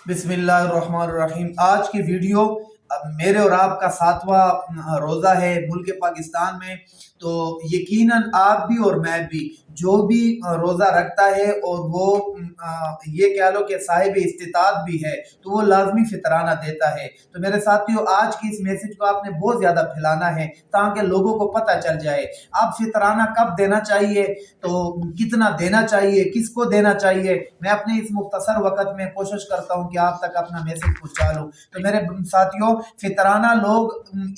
बिस्मिल्लाहिर्रहमानिर्रहीम। आज की वीडियो मेरे और आपका 7वां रोज़ा है मुल्क पाकिस्तान में। तो यकीनन आप भी और मैं भी जो भी रोज़ा रखता है और वो ये कह लो कि साहिब इस्तिताअत भी है तो वो लाजमी फितराना देता है। तो मेरे साथियों, आज की इस मैसेज को आपने बहुत ज़्यादा फैलाना है ताकि लोगों को पता चल जाए आप फितराना कब देना चाहिए, तो कितना देना चाहिए, किसको देना चाहिए। मैं अपने इस मुख्तसर वक़्त में कोशिश करता हूँ कि आप तक अपना मैसेज पहुँचा लूँ। तो मेरे साथियों, फितराना लोग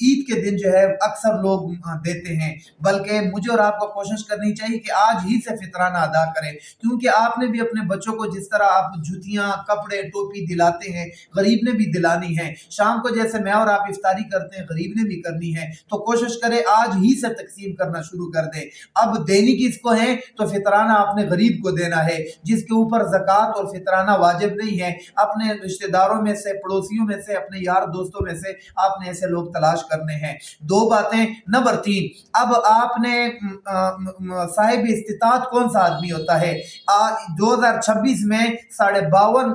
ईद के दिन जो है अक्सर लोग देते हैं, बल्कि मुझे और आपको कोशिश करनी चाहिए कि आज ही से फितराना अदा करें, क्योंकि आपने भी अपने बच्चों को जिस तरह आप जूतियां, कपड़े, टोपी दिलाते हैं, गरीब ने भी दिलानी है। शाम को जैसे मैं और आप इफ्तारी करते हैं, गरीब ने भी करनी है। तो कोशिश करें आज ही से तकसीम करना शुरू कर दे। अब देनी किसको है, तो फितराना अपने गरीब को देना है जिसके ऊपर ज़कात और फितराना वाजिब नहीं है। अपने रिश्तेदारों में से, पड़ोसियों में से, अपने यार दोस्तों में से आपने ऐसे लोग तलाश करने हैं। दो बातें। नंबर 3, अब आपने साहिब इस्तिताअत कौन सा आदमी होता है। 2026 में 52.5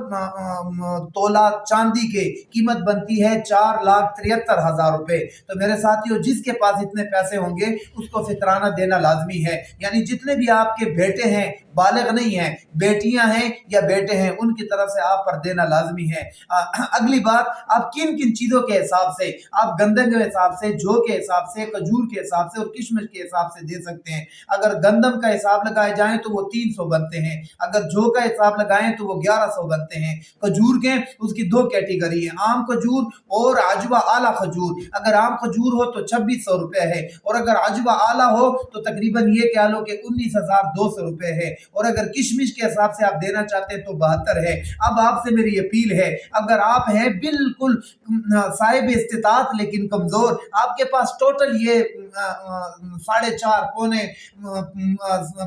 तोला चांदी के कीमत बनती है 4,73,000 रुपए। तो मेरे साथियों, जिसके पास इतने पैसे होंगे उसको फितराना देना लाजमी है। यानी जितने भी आपके बेटे हैं, बालिग नहीं है, बेटियां हैं या बेटे हैं, उनकी तरफ से आप पर देना लाजमी है। अगली बात, आप किन किन चीजों के हिसाब से, आप गंदम के हिसाब से, जौ के हिसाब से, खजूर के हिसाब से और किशमिश के हिसाब से दे सकते हैं। अगर गंदम का हिसाब लगाए जाए तो वो 300 बनते हैं, अगर जौ का हिसाब लगाएं तो वो 1100 बनते हैं। खजूर के उसकी 2 कैटेगरी है, आम खजूर और आजवा आला खजूर। अगर आम खजूर हो तो 2600 रुपए है, और अगर आजवा आला हो तो तकरीबन ये कह लो कि 19,200 रुपए है। और अगर किशमिश के हिसाब से आप देना चाहते हैं तो 72 है। अब आपसे मेरी अपील है, अगर आप हैं बिल्कुल साहिब इस्तिताअत लेकिन कमजोर, आपके पास टोटल ये 4.5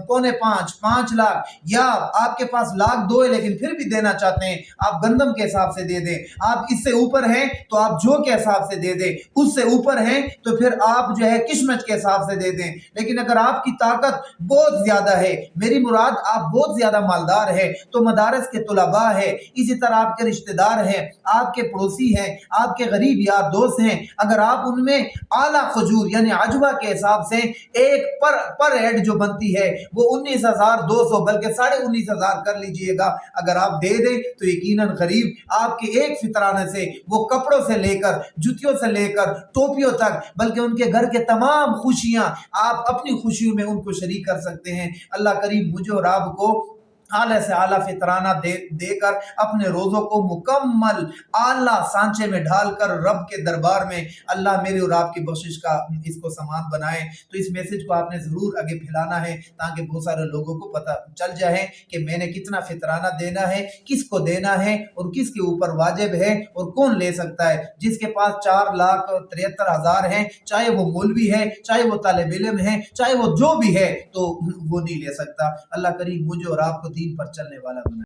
पौने 5 लाख, या आपके पास 1,02,000 है लेकिन फिर भी देना चाहते हैं, आप गंदम के हिसाब से दे दें। आप इससे ऊपर हैं तो आप जौ के हिसाब से दे दें, उससे ऊपर हैं तो फिर आप जो है किशमिश के हिसाब से दे दें। लेकिन अगर आपकी ताकत बहुत ज्यादा है, मेरी मुराद आप बहुत ज्यादा मालदार है, तो मदारस के तुलबा है, इसी तरह आपके रिश्तेदार हैं, आपके पड़ोसी हैं, आपके गरीब यार दोस्त हैं, अगर आप उनमें आला खजूर यानी अजवा के हिसाब से एक पर हेड जो बनती है वो 19,200 बल्कि 19,500 कर लीजिएगा। अगर आप दे दें तो यकीनन गरीब आपके एक फितराने से, वो कपड़ों से लेकर, जूतियों से लेकर, टोपियों तक, बल्कि उनके घर के तमाम खुशियां आप अपनी खुशियों में उनको शरीक कर सकते हैं। अल्लाह करीम मुझे और आपको आला से आला फितराना देकर अपने रोज़ों को मुकम्मल आला सांचे में डालकर रब के दरबार में अल्लाह मेरी और आपकी बख्शिश का इसको सामान बनाए। तो इस मैसेज को आपने ज़रूर आगे फैलाना है ताकि बहुत सारे लोगों को पता चल जाए कि मैंने कितना फितराना देना है, किसको देना है और किसके ऊपर वाजिब है और कौन ले सकता है। जिसके पास 4,73,000 है, चाहे वो मौलवी है, चाहे वो तालिब इल्म है, चाहे वो जो भी है, तो वो नहीं ले सकता। अल्लाह करीम मुझे और आपको दीन पर चलने वाला बनाए।